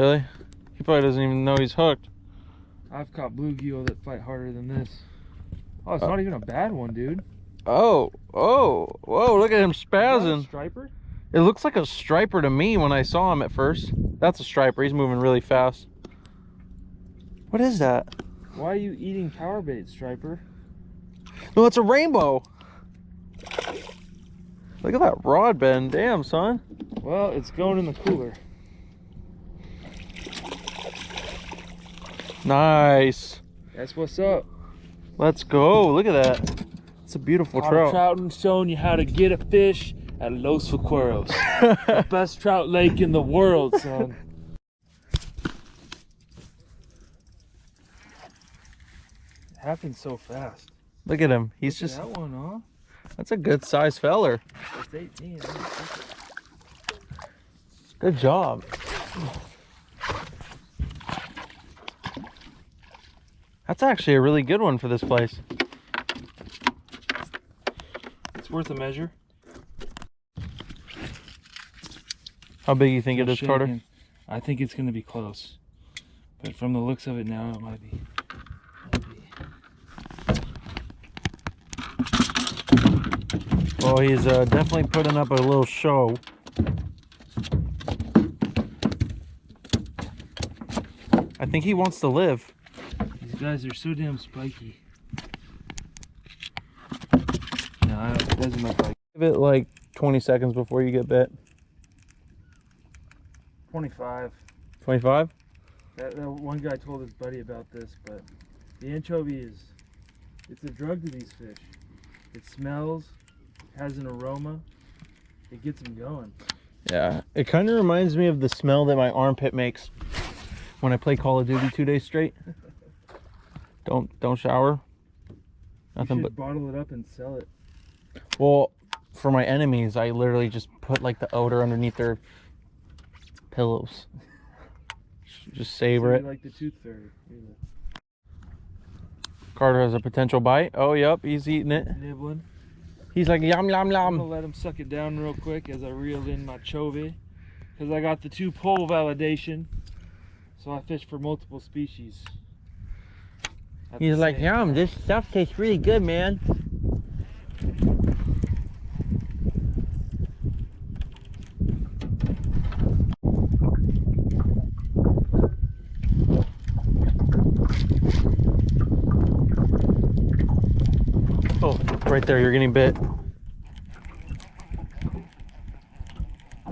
Really? He probably doesn't even know he's hooked. I've caught bluegill that fight harder than this. Oh, it's not even a bad one, dude. Oh, whoa, look at him spazzing. Is that a striper? It looks like a striper to me when I saw him at first. That's a striper. He's moving really fast. What is that? Why are you eating power bait, striper? No, it's a rainbow. Look at that rod bend. Damn, son. Well, it's going in the cooler. Nice. That's what's up. Let's go. Look at that. It's a beautiful trout. Troutin' showing you how to get a fish at Los Vaqueros. The best trout lake in the world, son. It happens so fast. Look at him. He's Look just... at that one, huh? That's a good size feller. It's 18. Good job. That's actually a really good one for this place. It's worth a measure. How big do you think it is, Carter? I think it's going to be close. But from the looks of it now, it might be. Well, he's definitely putting up a little show. I think he wants to live. These guys are so damn spiky. No, it doesn't look like. Give it like 20 seconds before you get bit. 25. 25? That one guy told his buddy about this, but the anchovy it's a drug to these fish. It smells, has an aroma, it gets them going. Yeah, it kind of reminds me of the smell that my armpit makes when I play Call of Duty 2 days straight. Don't shower. Nothing you should but bottle it up and sell it. Well, for my enemies, I literally just put like the odor underneath their pillows. Just savor it. Like the tooth fairy. Carter has a potential bite. Oh, yep, he's eating it. Nibbling. He's like, yum, yum, I'm yum. gonna let him suck it down real quick as I reel in my chovy, because I got the 2 pole validation, so I fish for multiple species. He's like, yum, this stuff tastes really good, man. Oh, right there, you're getting bit.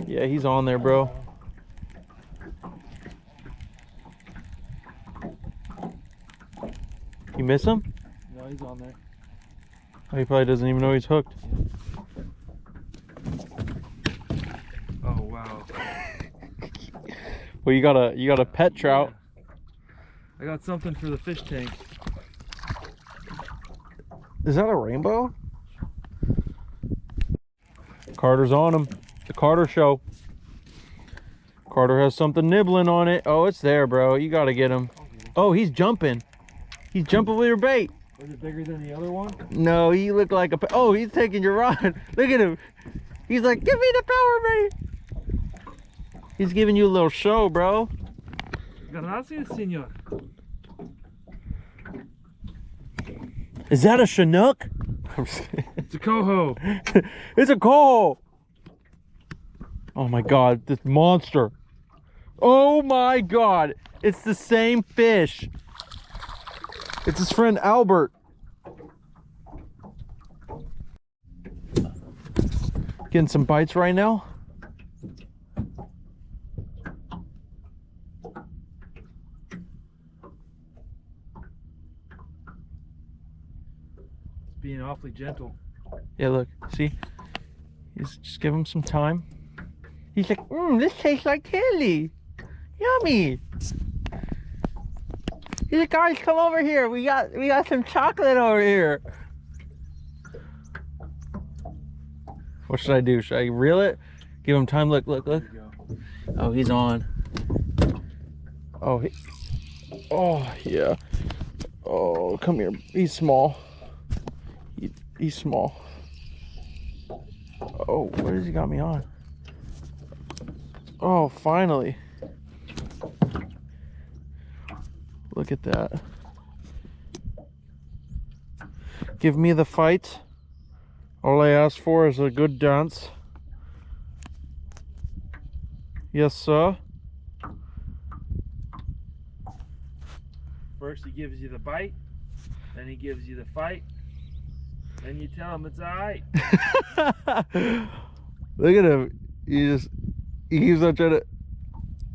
Yeah, he's on there, bro. You miss him? No, he's on there. Oh, he probably doesn't even know he's hooked. Oh wow. Well, you got a pet trout. I got something for the fish tank. Is that a rainbow? Carter's on him. The Carter show. Carter has something nibbling on it. Oh, it's there, bro. You gotta get him. Oh, he's jumping. He's jumping with your bait. Was it bigger than the other one? No, he looked like a... Oh, he's taking your rod. Look at him. He's like, give me the power bait. He's giving you a little show, bro. Gracias, señor. Is that a Chinook? It's a coho. It's a coho. Oh my God, this monster. Oh my God, it's the same fish. It's his friend Albert. Getting some bites right now. Being awfully gentle. Yeah, look, see? Just give him some time. He's like, this tastes like candy. Yummy. He's like, guys, come over here. We got some chocolate over here. What should I do? Should I reel it? Give him time. Look. Oh, he's on. Oh, oh yeah. Oh, come here. He's small. He's small. Oh, what has he got me on? Oh, finally. Look at that. Give me the fight. All I ask for is a good dance. Yes, sir. First he gives you the bite, then he gives you the fight, then you tell him it's alright. Look at him. He keeps on trying to.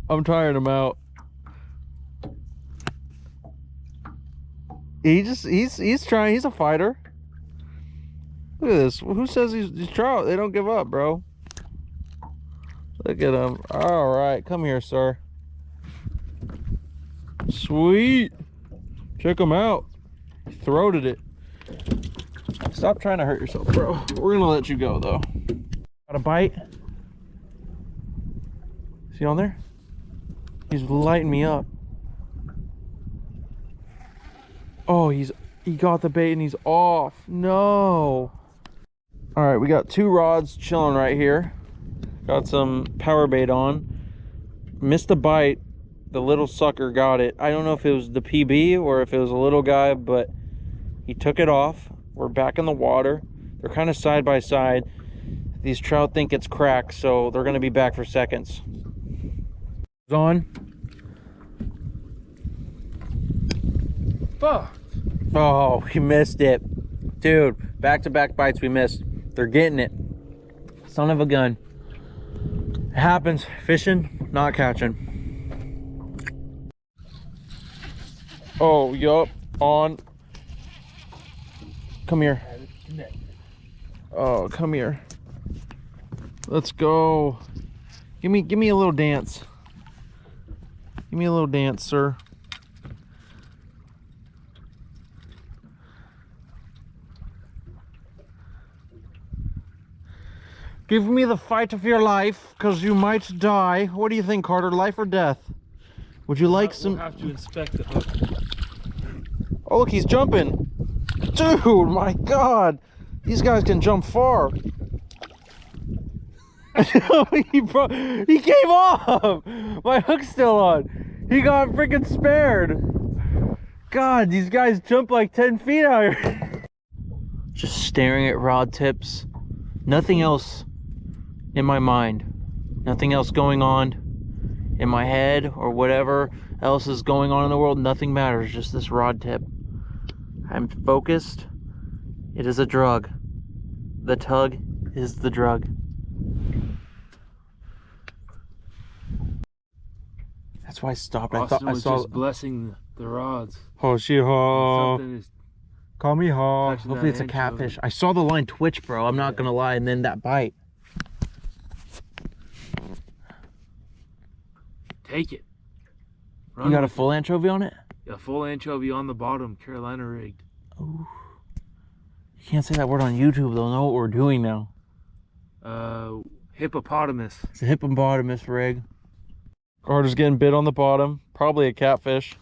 I'm tiring him out. He's trying. He's a fighter. Look at this. Who says he's trout? They don't give up, bro. Look at him. All right, come here, sir. Sweet. Check him out. He throated it. Stop trying to hurt yourself, bro. We're gonna let you go though. Got a bite. Is he on there? He's lighting me up. Oh, he got the bait and he's off. No. All right, we got 2 rods chilling right here. Got some power bait on. Missed a bite. The little sucker got it. I don't know if it was the PB or if it was a little guy, but he took it off. We're back in the water. They're kind of side by side. These trout think it's cracked, so they're gonna be back for seconds. It's on. Fuck. Oh, we missed it. Dude, back-to-back bites we missed. They're getting it. Son of a gun. It happens. Fishing, not catching. Oh, yup. On. Come here. Oh, come here. Let's go. Give me a little dance. Give me a little dance, sir. Give me the fight of your life, because you might die. What do you think, Carter? Life or death? Would you like some... We'll have to inspect the hook. Oh, look, he's jumping. Dude, my God. These guys can jump far. He came off. My hook's still on. He got freaking spared. God, these guys jump like 10 feet out here. Just staring at rod tips. Nothing else in my mind. Nothing else going on in my head or whatever else is going on in the world. Nothing matters, just this rod tip. I'm focused. It is a drug. The tug is the drug. That's why I stopped. Austin I was saw just blessing the rods. Oh, she Something is call me ha. touching Hopefully that it's a ankle. catfish. I saw the line twitch, bro. I'm not gonna lie. And then that bite. Take it. You got a full anchovy on it? A full anchovy on the bottom, Carolina rigged. Oh. You can't say that word on YouTube. They'll know what we're doing now. Hippopotamus. It's a hippopotamus rig. Carter's getting bit on the bottom. Probably a catfish.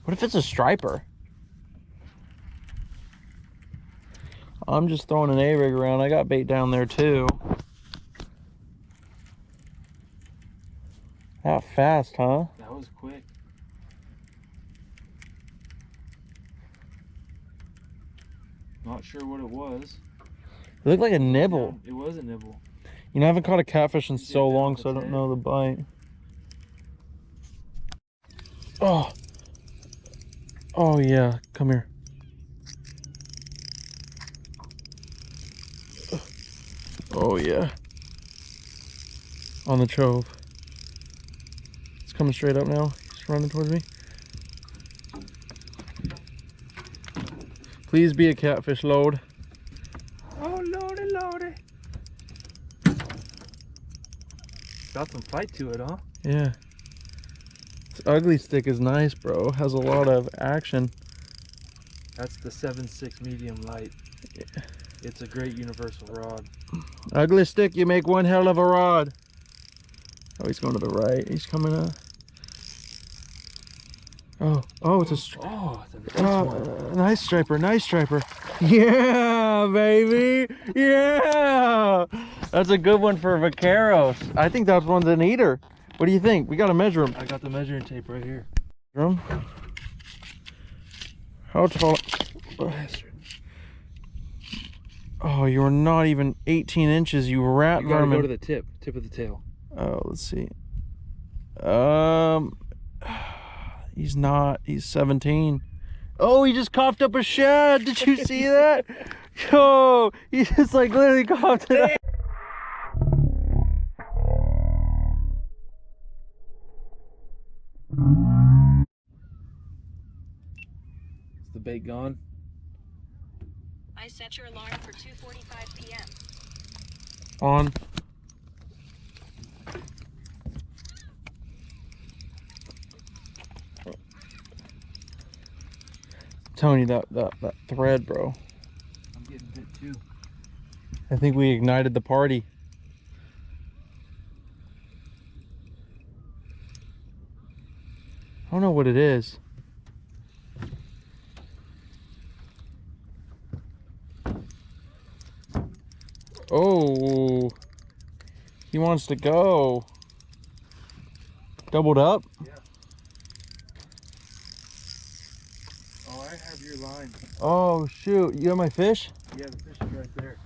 What if it's a striper? I'm just throwing an A-rig around. I got bait down there too. That fast, huh? That was quick. Not sure what it was. It looked like a nibble. It was a nibble. You know, I haven't caught a catfish in so long, so I don't know the bite. Oh. Oh, yeah. Come here. Oh, yeah. On the chove. It's coming straight up now. He's running towards me. Please be a catfish load. Oh, lordy, lordy. Got some fight to it, huh? Yeah. This ugly stick is nice, bro. Has a lot of action. That's the 7.6 medium light. Yeah. It's a great universal rod. Ugly stick, you make one hell of a rod. Oh, he's going to the right. He's coming up. Oh, it's a nice striper, nice striper. Yeah, baby. Yeah. That's a good one for Vaqueros. I think that one's an eater. What do you think? We got to measure them. I got the measuring tape right here. Measure 'em. How tall? Oh, you were not even 18 inches, you rat You gotta vermin. go to the tip of the tail. Oh, let's see. He's not. He's 17. Oh, he just coughed up a shad. Did you see that? Yo, he just like literally coughed it up. Is the bait gone? I set your alarm for 2:45 p.m. On. Telling you that thread, bro. I'm getting bit too. I think we ignited the party. I don't know what it is. Oh, he wants to go. Doubled up? Yeah. Oh, I have your line. Oh shoot, you have my fish? Yeah, the fish is right there.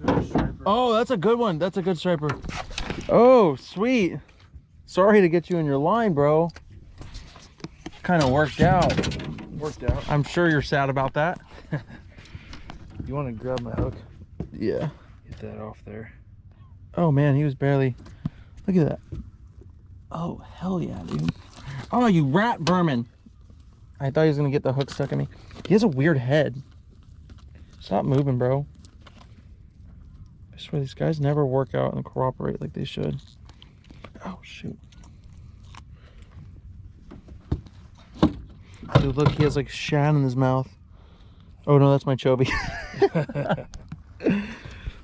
Fish striper. Oh, that's a good one. That's a good striper. Oh, sweet. Sorry to get you in your line, bro. Kind of worked out. Worked out. I'm sure you're sad about that. You want to grab my hook? Yeah. Get that off there. Oh man, he was barely. Look at that. Oh, hell yeah, dude. Oh, you rat vermin. I thought he was gonna get the hook stuck in me. He has a weird head. Stop moving, bro. I swear these guys never work out and cooperate like they should. Oh, shoot. Dude, look, he has like shad in his mouth. Oh no, that's my chovy.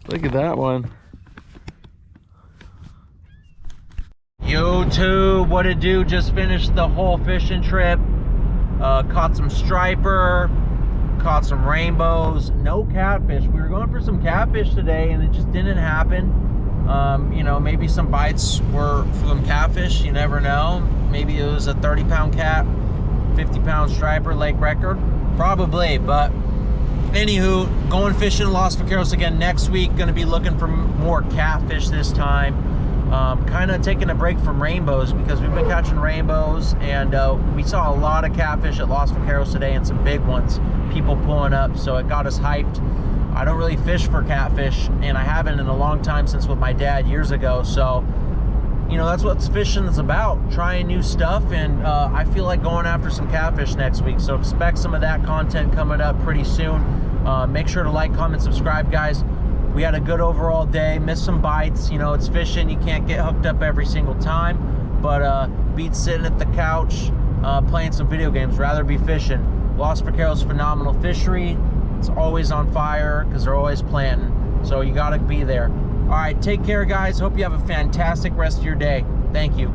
Look at that one. YouTube, what it do? Just finished the whole fishing trip. Caught some striper, caught some rainbows, no catfish. We were going for some catfish today and it just didn't happen. You know, maybe some bites were from catfish, you never know. Maybe it was a 30-pound cat, 50-pound striper, lake record, probably. But anywho, going fishing in Los Vaqueros again next week. Gonna be looking for more catfish this time. Kind of taking a break from rainbows because we've been catching rainbows, and we saw a lot of catfish at Los Vaqueros today and some big ones, people pulling up, so it got us hyped. I don't really fish for catfish, and I haven't in a long time, since with my dad years ago. So you know, that's what fishing is about, trying new stuff, and I feel like going after some catfish next week, so expect some of that content coming up pretty soon. Make sure to like, comment, subscribe, guys. We had a good overall day, missed some bites. You know, it's fishing, you can't get hooked up every single time, but beats sitting at the couch playing some video games. Rather be fishing. Los Vaqueros phenomenal fishery. It's always on fire because they're always planting, so you gotta be there. All right, take care, guys. Hope you have a fantastic rest of your day. Thank you.